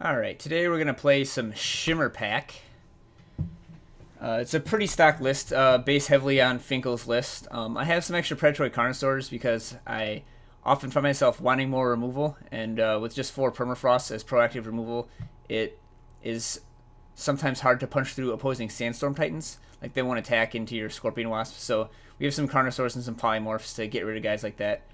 Alright, today we're going to play some Shimmerpack. It's a pretty stock list, based heavily on Finkel's list. I have some extra predatory Carnosaurs because I often find myself wanting more removal, and with just 4 Permafrost as proactive removal, it is sometimes hard to punch through opposing Sandstorm Titans. Like, they won't attack into your Scorpion Wasp, so we have some Carnosaurs and some Polymorphs to get rid of guys like that.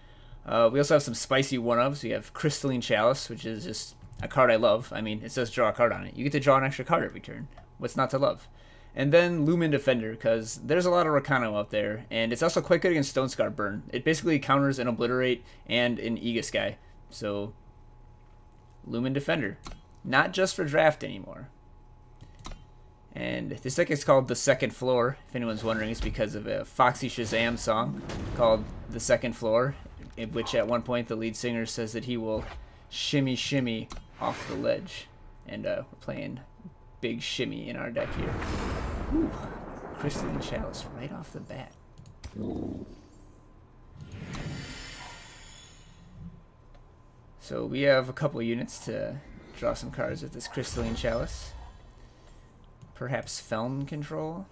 We also have some spicy one-ofs. We have Crystalline Chalice, which is just a card I love. I mean, it says draw a card on it. You get to draw an extra card every turn. What's not to love? And then Lumen Defender, because there's a lot of Rakano out there, and it's also quite good against Stone Scar Burn. It basically counters an Obliterate and an Aegis guy. So, Lumen Defender. Not just for draft anymore. And this deck is called The Second Floor. If anyone's wondering, it's because of a Foxy Shazam song called The Second Floor, in which at one point the lead singer says that he will shimmy shimmy off the ledge. And we're playing big shimmy in our deck here. Ooh, Crystalline Chalice right off the bat. So we have a couple units to draw some cards with this Crystalline Chalice. Perhaps Feln control.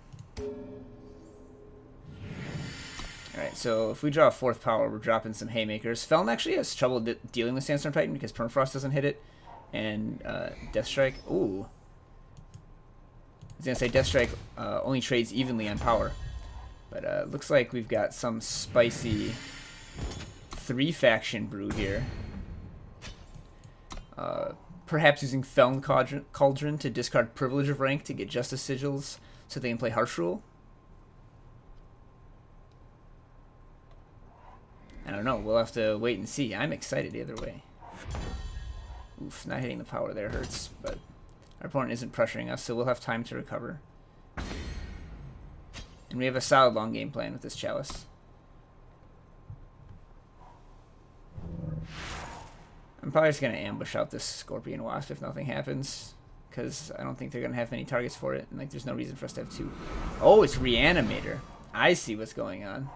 Alright, so if we draw a 4th power, we're dropping some Haymakers. Feln actually has trouble dealing with Sandstorm Titan because Permafrost doesn't hit it. And Death Strike. Ooh. I was going to say Death Strike only trades evenly on power. But looks like we've got some spicy 3-faction brew here. Perhaps using Feln Cauldron to discard Privilege of Rank to get Justice Sigils so they can play Harsh Rule. I don't know. We'll have to wait and see. I'm excited either way. Oof, not hitting the power there hurts, but our opponent isn't pressuring us, so we'll have time to recover. And we have a solid long game plan with this Chalice. I'm probably just going to ambush out this Scorpion Wasp if nothing happens, because I don't think they're going to have any targets for it, and like there's no reason for us to have 2. Oh, it's Reanimator. I see what's going on.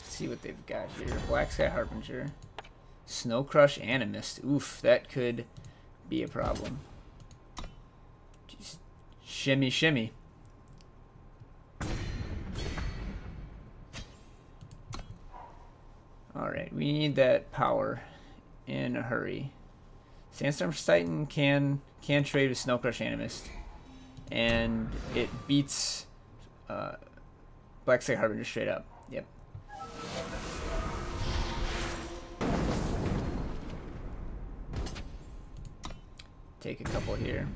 See what they've got here. Black Sky Harbinger, Snow Crush, Animist. Oof, that could be a problem. Just shimmy, shimmy. Alright, we need that power in a hurry. Sandstorm Titan can trade with Snow Crush Animist, and it beats Black Sky Harbinger straight up. Yep. Take a couple here.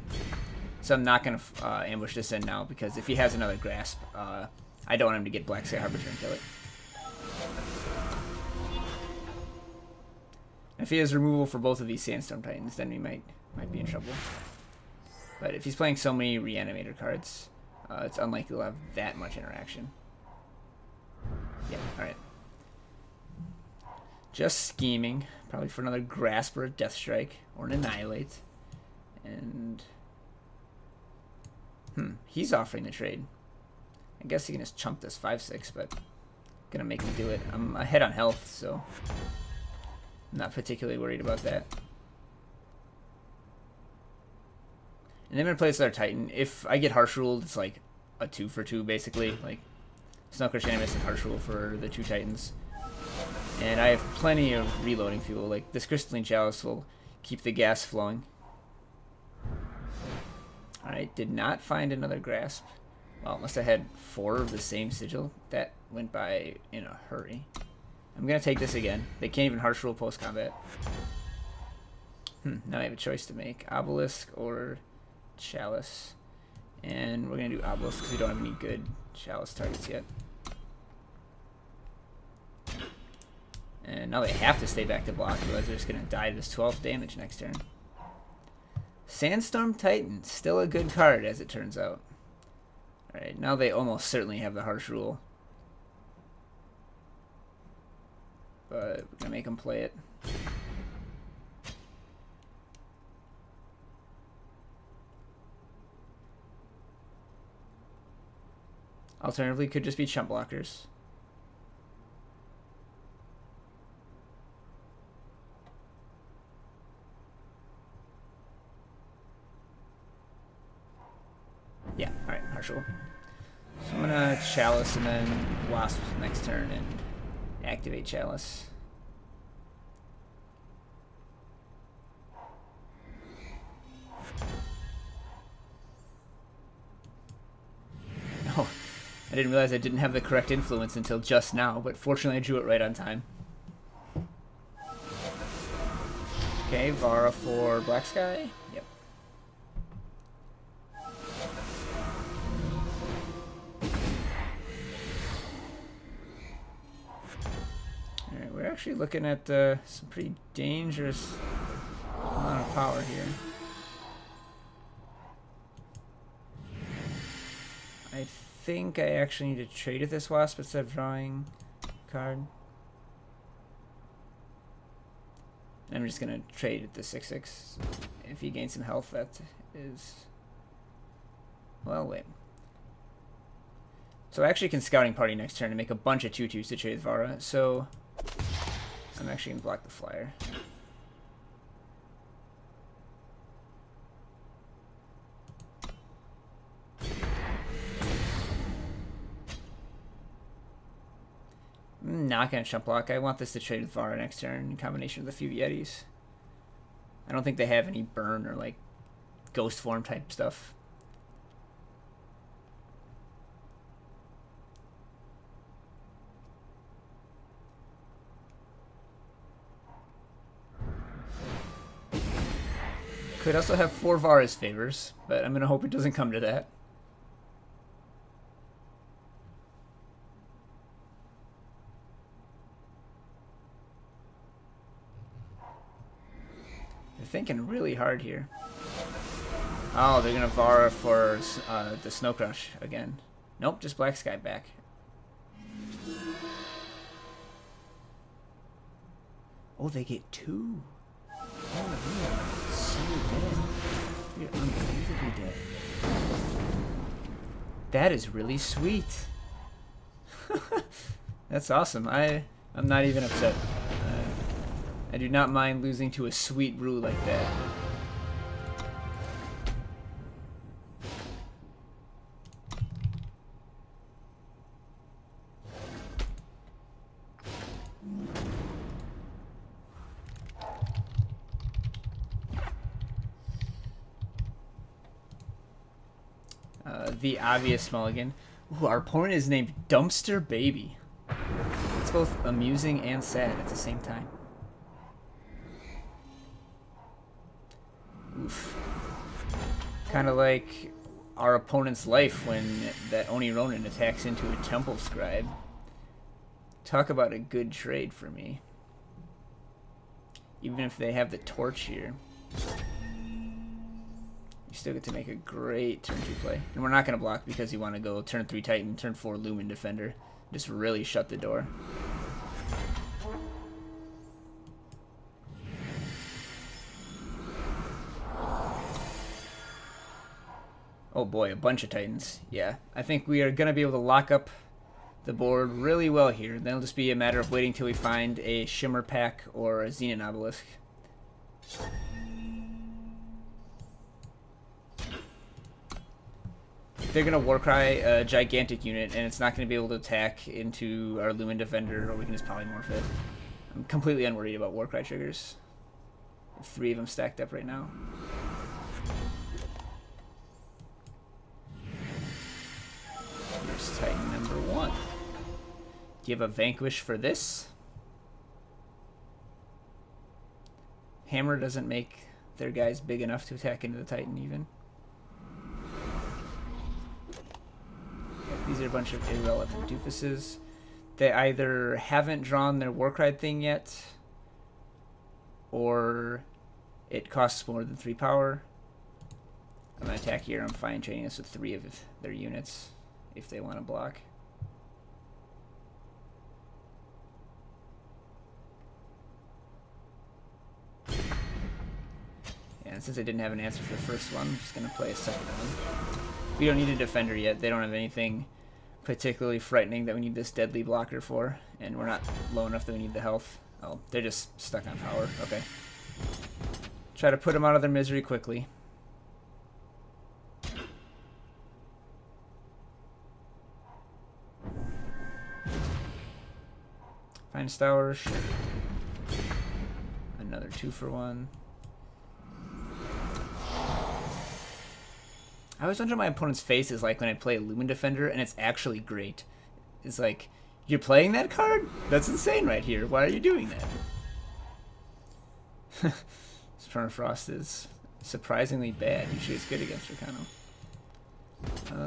So I'm not going to ambush this in now, because if he has another Grasp, I don't want him to get Black Sky Harbinger and kill it. If he has removal for both of these Sandstorm Titans, then we might be in trouble. But if he's playing so many Reanimator cards, it's unlikely we'll have that much interaction. Yeah, alright. Just scheming, probably for another Grasp or a Death Strike, or an Annihilate. And he's offering the trade. I guess he can just chump this 5/6, but gonna make him do it. I'm ahead on health, so I'm not particularly worried about that. And then I'm gonna play this other Titan. If I get Harsh Ruled, it's like a 2-for-2 basically. Like Snow Crush Animist and Harsh Rule for the 2 Titans. And I have plenty of reloading fuel. Like this Crystalline Chalice will keep the gas flowing. I did not find another Grasp. Well, unless I had 4 of the same sigil. That went by in a hurry. I'm going to take this again. They can't even Harsh Rule post-combat. Now I have a choice to make. Obelisk or Chalice. And we're going to do Obelisk because we don't have any good Chalice targets yet. And now they have to stay back to block, otherwise they're just going to die to this 12 damage next turn. Sandstorm Titan, still a good card as it turns out. Alright, now they almost certainly have the Harsh Rule. But we're going to make them play it. Alternatively, could just be chump blockers. Yeah, alright, partial. So I'm gonna Chalice and then Wasp next turn and activate Chalice. Oh, I didn't realize I didn't have the correct influence until just now, but fortunately I drew it right on time. Okay, Vara for Black Sky. Yep. Alright, we're actually looking at some pretty dangerous amount of power here. I think I actually need to trade with this Wasp instead of drawing a card. I'm just going to trade at the 6/6. If he gains some health, that is... Well, wait. So I actually can Scouting Party next turn and make a bunch of 2/2s to trade with Vara, so I'm actually going to block the flyer. I'm not going to chump block. I want this to trade with Vara next turn in combination with a few Yetis. I don't think they have any burn or like ghost form type stuff. Could also have 4 Vara's favors, but I'm going to hope it doesn't come to that. They're thinking really hard here. Oh, they're going to Vara for the Snow Crush again. Nope, just Black Sky back. Oh, they get 2. Oh, we are so dead. We are unbelievably dead. That is really sweet. That's awesome. I'm not even upset. I do not mind losing to a sweet brew like that. The obvious mulligan. Ooh, our opponent is named Dumpster Baby. It's both amusing and sad at the same time. Oof. Kind of like our opponent's life when that Oni Ronin attacks into a Temple Scribe. Talk about a good trade for me. Even if they have the torch here. You still get to make a great turn 2 play. And we're not going to block because you want to go turn 3 Titan, turn 4 Lumen Defender. Just really shut the door. Oh boy, a bunch of Titans. Yeah, I think we are going to be able to lock up the board really well here. Then it'll just be a matter of waiting till we find a Shimmerpack or a Xenon Obelisk. They're going to Warcry a gigantic unit, and it's not going to be able to attack into our Lumen Defender, or we can just polymorph it. I'm completely unworried about Warcry triggers. 3 of them stacked up right now. Here's Titan number 1. Do you have a Vanquish for this? Hammer doesn't make their guys big enough to attack into the Titan even. These are a bunch of irrelevant doofuses. They either haven't drawn their Warcry thing yet, or it costs more than 3 power. I'm going to attack here. I'm fine trading this with 3 of their units if they want to block. And since I didn't have an answer for the first one, I'm just going to play a second one. We don't need a defender yet. They don't have anything particularly frightening that we need this deadly blocker for, and we're not low enough that we need the health. Oh, they're just stuck on power. Okay. Try to put them out of their misery quickly. Find Stour. Sure. Another 2-for-1. I always wonder what my opponent's face is like when I play a Lumen Defender, and it's actually great. It's like, you're playing that card? That's insane right here. Why are you doing that? This Permafrost is surprisingly bad. Usually it's good against Rakano.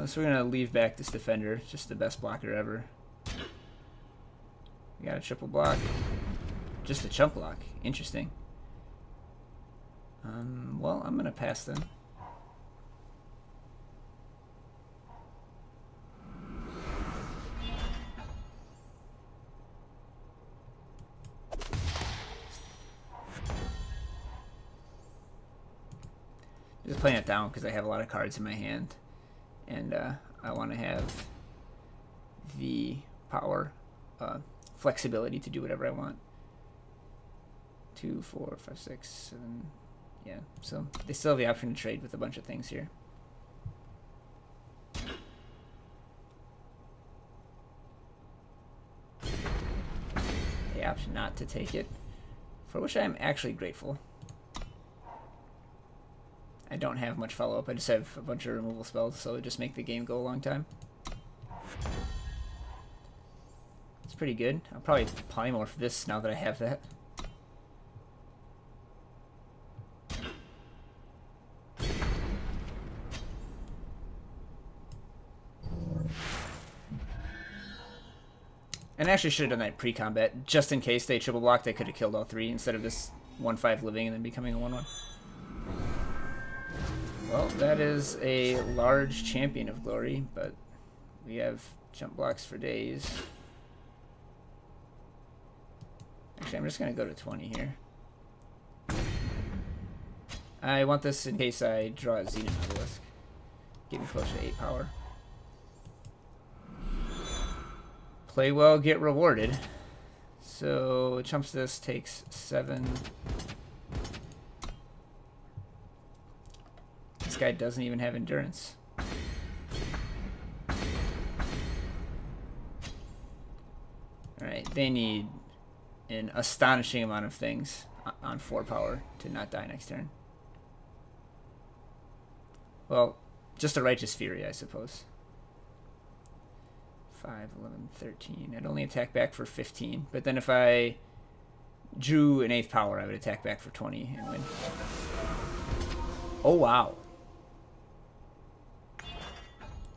So we're going to leave back this Defender. Just the best blocker ever. We got a triple block. Just a chump block. Interesting. Well, I'm going to pass then. Just playing it down because I have a lot of cards in my hand, and I want to have the power, flexibility to do whatever I want. 2, 4, 5, 6, 7. Yeah, so they still have the option to trade with a bunch of things here. The option not to take it, for which I am actually grateful. I don't have much follow-up. I just have a bunch of removal spells, so it just make the game go a long time. It's pretty good. I'll probably polymorph this now that I have that. And I actually should have done that pre-combat, just in case they triple blocked. I could have killed all three instead of this 1/5 living and then becoming a 1/1. Well, that is a large champion of glory, but we have jump blocks for days. Actually, I'm just going to go to 20 here. I want this in case I draw a Xenon Obelisk. Get me closer to 8 power. Play well, get rewarded. So, chumps this, takes 7. This guy doesn't even have endurance. Alright, they need an astonishing amount of things on 4 power to not die next turn. Well, just a Righteous Fury, I suppose. 5, 11, 13. I'd only attack back for 15, but then if I drew an 8th power, I would attack back for 20 and win. Oh, wow.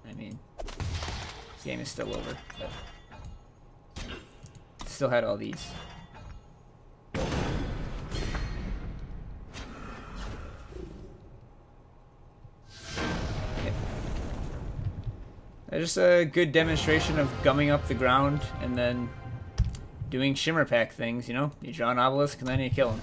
I mean, this game is still over, but still had all these. Just a good demonstration of gumming up the ground and then doing Shimmerpack things, you know? You draw an obelisk and then you kill him.